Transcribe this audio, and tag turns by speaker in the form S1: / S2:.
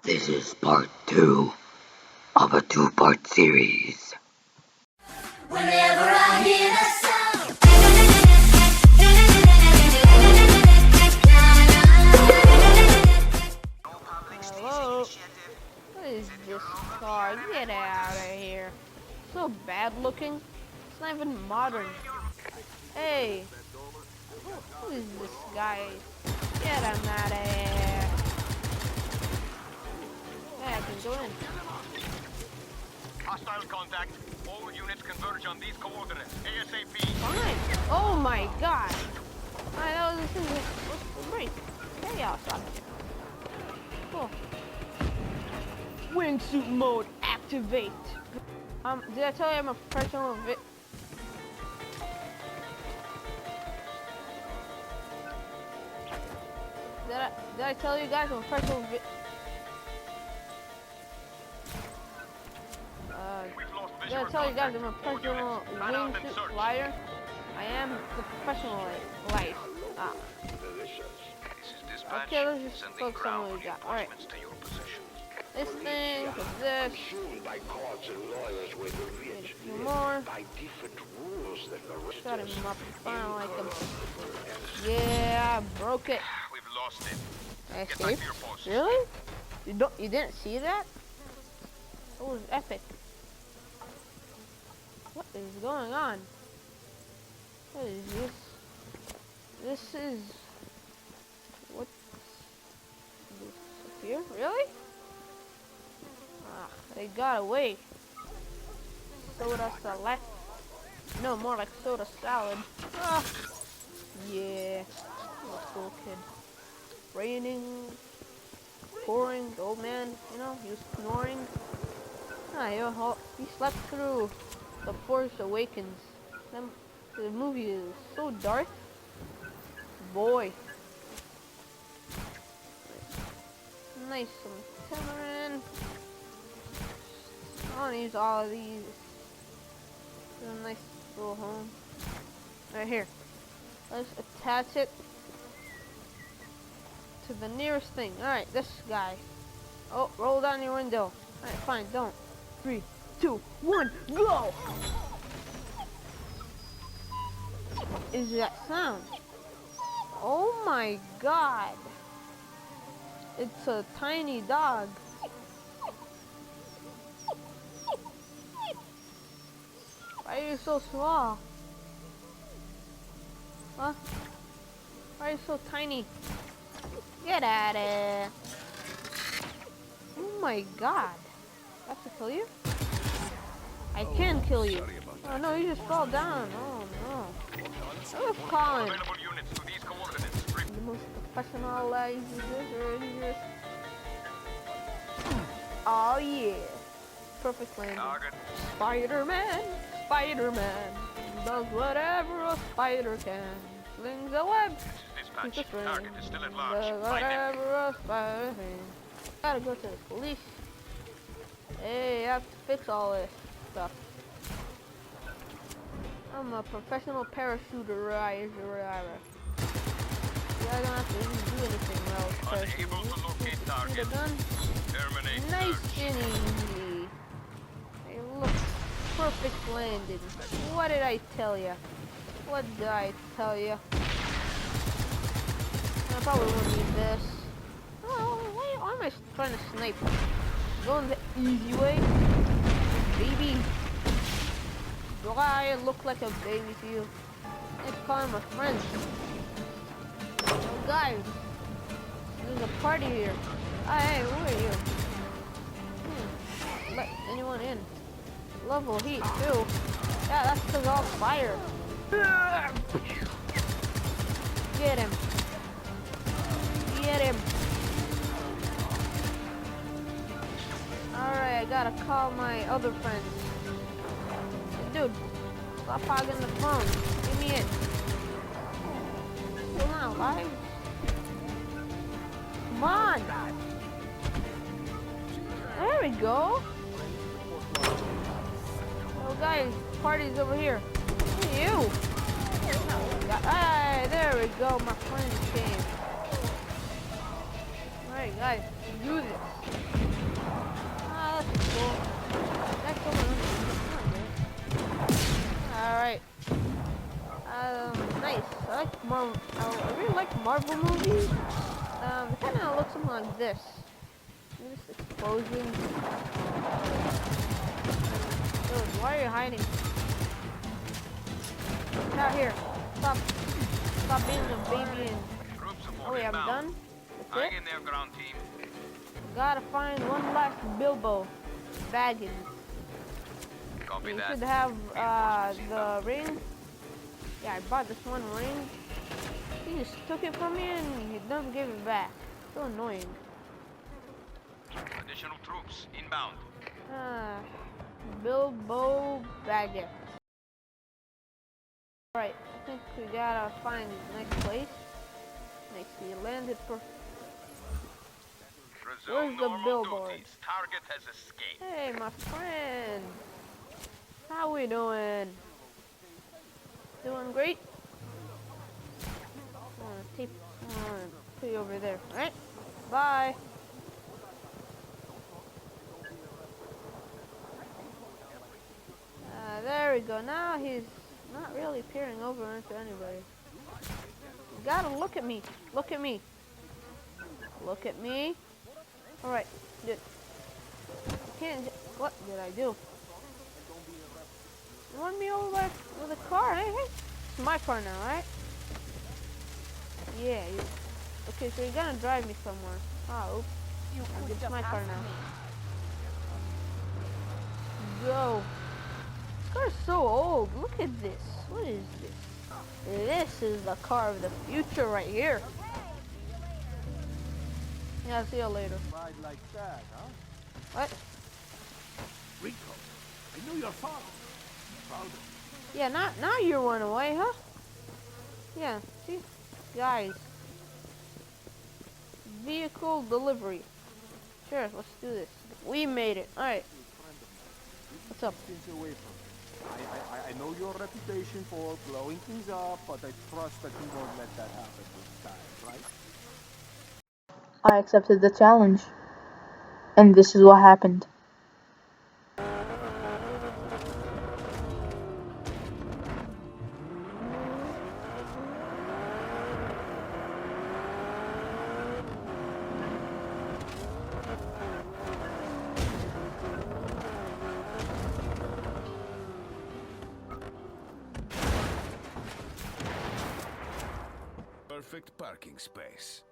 S1: This is part 2 of a 2-part series.
S2: Whenever I hear that sound,
S3: Hello? What is this car? Get out of here. So bad looking. It's not even modern. Hey. Who is this guy? Get him out of here. Yeah, I can go in.
S4: Hostile contact. All units converge on these coordinates. ASAP.
S3: Fine. Oh my god. I know this is a break. Chaos on it. Cool. Wingsuit mode activate. Did I tell you I'm a professional Did I tell you guys I'm a professional Did I tell you guys I'm a professional wingsuit flyer? I am the professional life. Okay, let's just focus on what we got. Alright. This thing, this. Need a few more. Got him up. I don't like him. Yeah, I broke it.
S4: We've lost it.
S3: I
S4: Get back
S3: escaped?
S4: to your post.
S3: Really? You didn't see that? It was epic. What is going on? What is this? This is what? This here? Really? Ah, they got away. Soda salad. No, more like soda salad. Ah, yeah. Let's go, kid. Raining, pouring. The old man, you know, he was snoring. He slept through The Force Awakens. The movie is so dark. Boy. Nice some tamarind. I want to use all of these. It's a nice little home. Right here. Let's attach it to the nearest thing. Alright, this guy. Oh, roll down your window. Alright, fine, don't. 3, 2, 1, go! What is that sound? Oh my god. It's a tiny dog. Why are you so small? Huh? Why are you so tiny? Get at it. Oh my god. I have to kill you? I can kill you. Oh no, you just fall down. Oh no. Who's calling?
S4: Available units to these coordinates.
S3: The most professionalized here. Oh yeah. Perfect landing.
S4: Target.
S3: Spider-Man. Spider-Man. Does whatever a spider can. Slings a web.
S4: Dispatch.
S3: Keeps a string.
S4: Target is still at large.
S3: Does
S4: Find him.
S3: whatever a spider can. Gotta go to the police. Hey, I have to fix all this stuff. I'm a professional parachuter. I don't have to even do anything else.
S4: Unable to locate target.
S3: Gun.
S4: Terminate
S3: Nice
S4: search.
S3: and easy. Hey, look, perfect landing. What did I tell you? What did I tell you? I probably won't need this. Oh, why am I trying to snipe? Going the easy way, baby. Do I look like a baby to you? Let's call him a friend. Oh, guys, there's a party here. Hey, who are you? Let anyone in. Level heat too. Yeah, that's because all fire. Get him. Get him. Alright, I gotta call my other friends. Dude, stop hogging the phone. Give me it. Still not alive? Come on! There we go. Oh guys, party's over here. Who are you? Hey, there we go. My friend came. Alright guys. Do this. Ah, that's cool. That's alright. Nice. I like Marvel. I really like Marvel movies. It kind of looks something like this. This explosion. Dude, why are you hiding? Get out here. Stop being a baby and...
S4: Group support
S3: Oh wait, I'm
S4: inbound.
S3: done? That's
S4: Hang
S3: it?
S4: in there, ground team.
S3: Gotta find one last Bilbo Baggins.
S4: Copy
S3: You
S4: that.
S3: should have
S4: Reinforcements
S3: the ring. Yeah, I bought this one ring. He just took it from me and he doesn't give it back. So annoying.
S4: Additional troops inbound.
S3: Bilbo Baggins. Alright, I think we gotta find the next place. Next we landed for...
S4: Resume
S3: Where's the
S4: normal
S3: billboard?
S4: duties. Target has escaped.
S3: Hey, my friend. How we doing? Doing great? I'm gonna put you over there, alright? Bye. There we go. Now he's not really peering over into anybody. You gotta look at me. Look at me. Look at me. Alright, good. What did I do? You want me over there with a car? Hey, it's my car now, right? Yeah. Okay, so you're gonna drive me somewhere. Oh, oops. It's my car now. Go. This car's so old. Look at this. What is this? This is the car of the future right here. Yeah, I'll see you later.
S5: Ride like that, huh?
S3: What?
S5: Rico, I knew your father. I'm proud of you.
S3: Yeah, now you run away, huh? Yeah, see? Guys. Vehicle delivery. Sure, let's do this. We made it. Alright. What's up?
S5: Things away from you. I know your reputation for blowing things up, but I trust that you won't let that happen this time, right?
S6: I accepted the challenge. And this is what happened.
S7: Perfect parking space.